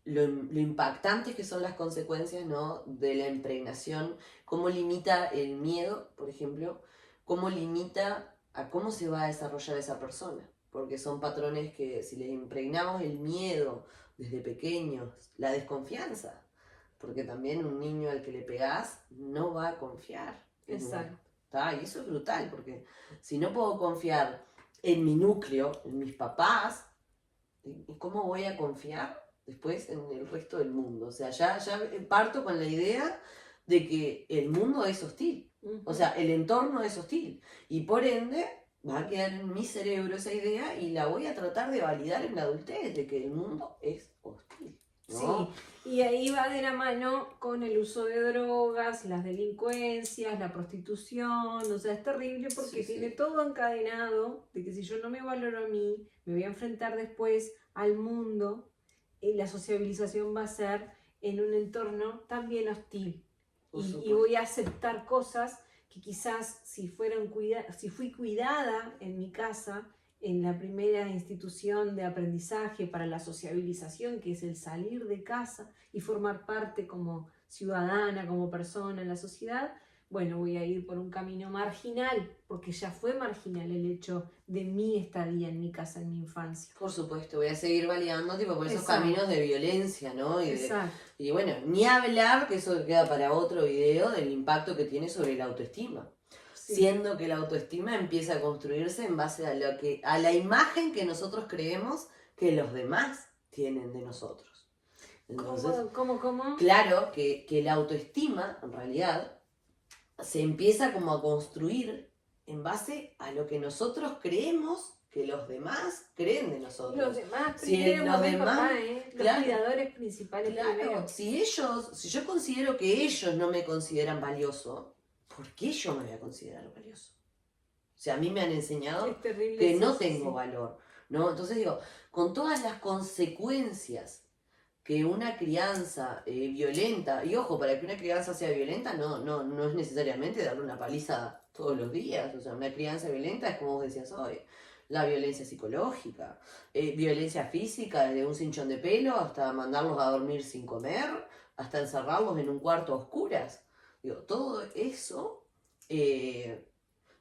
lo impactantes que son las consecuencias, ¿no?, de la impregnación, cómo limita el miedo, por ejemplo, cómo limita a cómo se va a desarrollar esa persona, porque son patrones que si les impregnamos el miedo desde pequeños, la desconfianza, porque también un niño al que le pegás no va a confiar. Exacto. Y eso es brutal, porque si no puedo confiar en mi núcleo, en mis papás, ¿cómo voy a confiar después en el resto del mundo? O sea, ya parto con la idea de que el mundo es hostil. O sea, el entorno es hostil. Y por ende, va a quedar en mi cerebro esa idea y la voy a tratar de validar en la adultez, de que el mundo es hostil, ¿no? Sí, y ahí va de la mano con el uso de drogas, las delincuencias, la prostitución. O sea, es terrible porque tiene todo encadenado de que si yo no me valoro a mí, me voy a enfrentar después al mundo, y la sociabilización va a ser en un entorno también hostil. Y voy a aceptar cosas que quizás si fui cuidada en mi casa, en la primera institución de aprendizaje para la sociabilización, que es el salir de casa y formar parte como ciudadana, como persona en la sociedad, bueno, voy a ir por un camino marginal, porque ya fue marginal el hecho de mi estadía en mi casa, en mi infancia. Por supuesto, voy a seguir validando por esos caminos de violencia, ¿no? Y bueno, ni hablar, que eso queda para otro video, del impacto que tiene sobre la autoestima. Sí. Siendo que la autoestima empieza a construirse en base a la imagen que nosotros creemos que los demás tienen de nosotros. Entonces, ¿Cómo? Claro que la autoestima, en realidad, se empieza como a construir en base a lo que nosotros creemos que los demás creen de nosotros. Los demás, los demás, los cuidadores principales. Claro, si yo considero que ellos no me consideran valioso, ¿por qué yo me voy a considerar valioso? O sea, a mí me han enseñado que no tengo valor, ¿no? Entonces digo, con todas las consecuencias que una crianza violenta, y ojo, para que una crianza sea violenta no es necesariamente darle una paliza todos los días. O sea, una crianza violenta es como vos decías hoy, la violencia psicológica, violencia física, desde un cinchón de pelo hasta mandarlos a dormir sin comer, hasta encerrarlos en un cuarto a oscuras. Digo, todo eso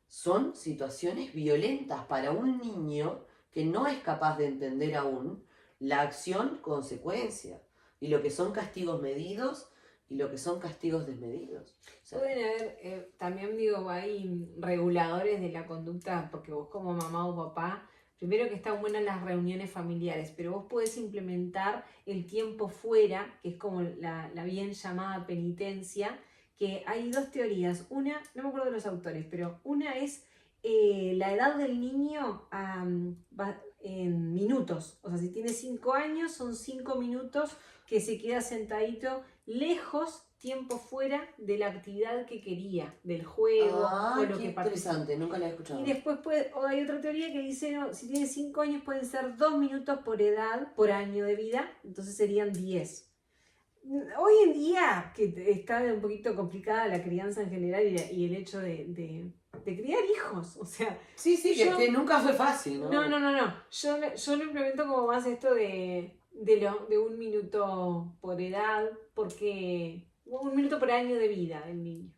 son situaciones violentas para un niño que no es capaz de entender aún la acción-consecuencia y lo que son castigos medidos y lo que son castigos desmedidos. O sea, pueden haber, también digo, hay reguladores de la conducta, porque vos como mamá o papá, primero que están buenas las reuniones familiares, pero vos podés implementar el tiempo fuera, que es como la bien llamada penitencia, que hay dos teorías. Una, no me acuerdo de los autores, pero una es la edad del niño en minutos. O sea, si tiene 5 años, son 5 minutos que se queda sentadito lejos, tiempo fuera de la actividad que quería, del juego o lo qué que participó. interesante, nunca la he escuchado. Y después o hay otra teoría que dice, no, si tiene 5 años pueden ser 2 minutos por edad, por año de vida, entonces serían 10. Hoy en día, que está un poquito complicada la crianza en general y el hecho de criar hijos, o sea... Sí, que nunca fue fácil, ¿no? No. Yo lo implemento como más esto de 1 minuto por edad, porque 1 minuto por año de vida del niño.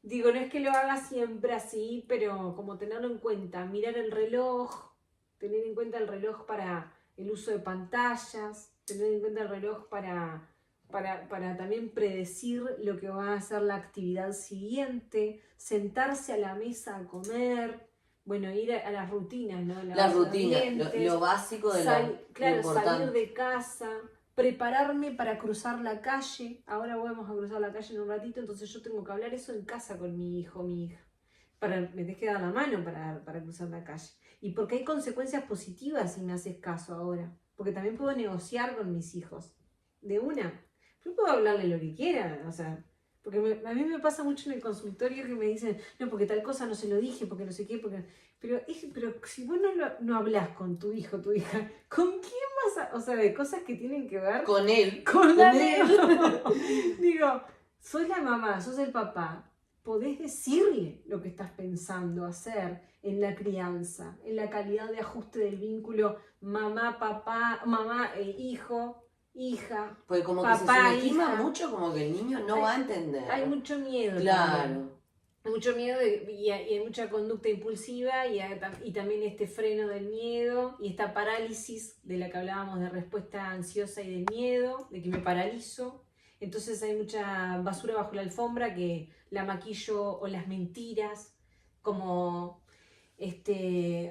Digo, no es que lo haga siempre así, pero como tenerlo en cuenta, mirar el reloj, tener en cuenta el reloj para el uso de pantallas, tener en cuenta el reloj para también predecir lo que va a ser la actividad siguiente, sentarse a la mesa a comer, bueno, ir a las rutinas, ¿no? La rutina, lo básico de lo importante. Salir de casa, prepararme para cruzar la calle. Ahora vamos a cruzar la calle en un ratito, entonces yo tengo que hablar eso en casa con mi hijo, mi hija. Me tenés que dar la mano para cruzar la calle. Y porque hay consecuencias positivas si me haces caso ahora. Porque también puedo negociar con mis hijos. De una. Yo puedo hablarle lo que quiera, o sea, porque a mí me pasa mucho en el consultorio que me dicen, no, porque tal cosa no se lo dije, porque no sé qué, pero si vos no hablas con tu hijo, tu hija, ¿con quién vas a...? O sea, de cosas que tienen que ver... Con él. Con él. Digo, soy la mamá, sos el papá, podés decirle lo que estás pensando hacer en la crianza, en la calidad de ajuste del vínculo mamá-papá, mamá-hijo, hija, porque como papá, que se subestima hija. Mucho, como que el niño no va a entender. Hay mucho miedo. Claro. También. Hay mucho miedo y hay mucha conducta impulsiva y también este freno del miedo y esta parálisis de la que hablábamos de respuesta ansiosa y del miedo, de que me paralizo. Entonces hay mucha basura bajo la alfombra que la maquillo, o las mentiras, como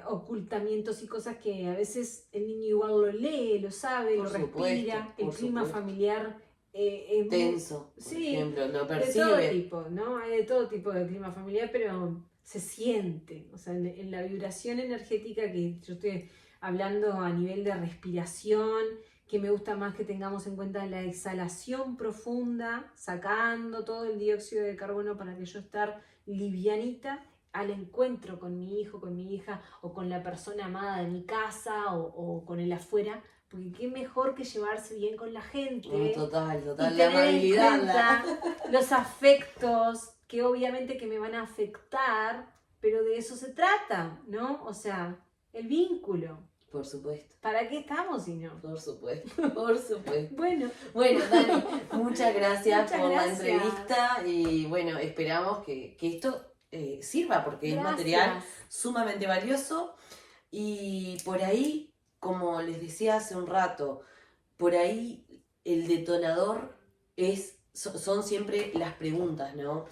ocultamientos y cosas que a veces el niño igual lo lee, lo sabe, Por lo supuesto, respira, el clima familiar es tenso, por sí, ejemplo, lo de percibe. todo tipo, ¿no? Hay de todo tipo de clima familiar, pero se siente, o sea, en la vibración energética que yo estoy hablando a nivel de respiración, que me gusta más que tengamos en cuenta la exhalación profunda, sacando todo el dióxido de carbono para que yo estar livianita al encuentro con mi hijo, con mi hija, o con la persona amada de mi casa, o con el afuera, porque qué mejor que llevarse bien con la gente. Total, y la tener amabilidad. en cuenta los afectos, que obviamente que me van a afectar, pero de eso se trata, ¿no? O sea, el vínculo. Por supuesto. ¿Para qué estamos si no? Por supuesto, por supuesto. Bueno, Dani, muchas gracias por la gracias. entrevista y bueno, esperamos que esto sirva porque es material sumamente valioso y por ahí, como les decía hace un rato, por ahí el detonador son siempre las preguntas, ¿no?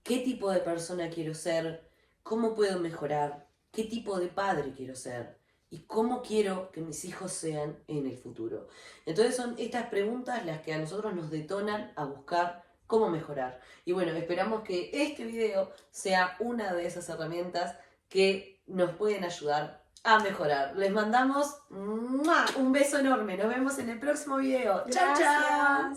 ¿Qué tipo de persona quiero ser? ¿Cómo puedo mejorar? ¿Qué tipo de padre quiero ser? ¿Y cómo quiero que mis hijos sean en el futuro? Entonces son estas preguntas las que a nosotros nos detonan a buscar cómo mejorar. Y bueno, esperamos que este video sea una de esas herramientas que nos pueden ayudar a mejorar. Les mandamos un beso enorme. Nos vemos en el próximo video. Chao, chao.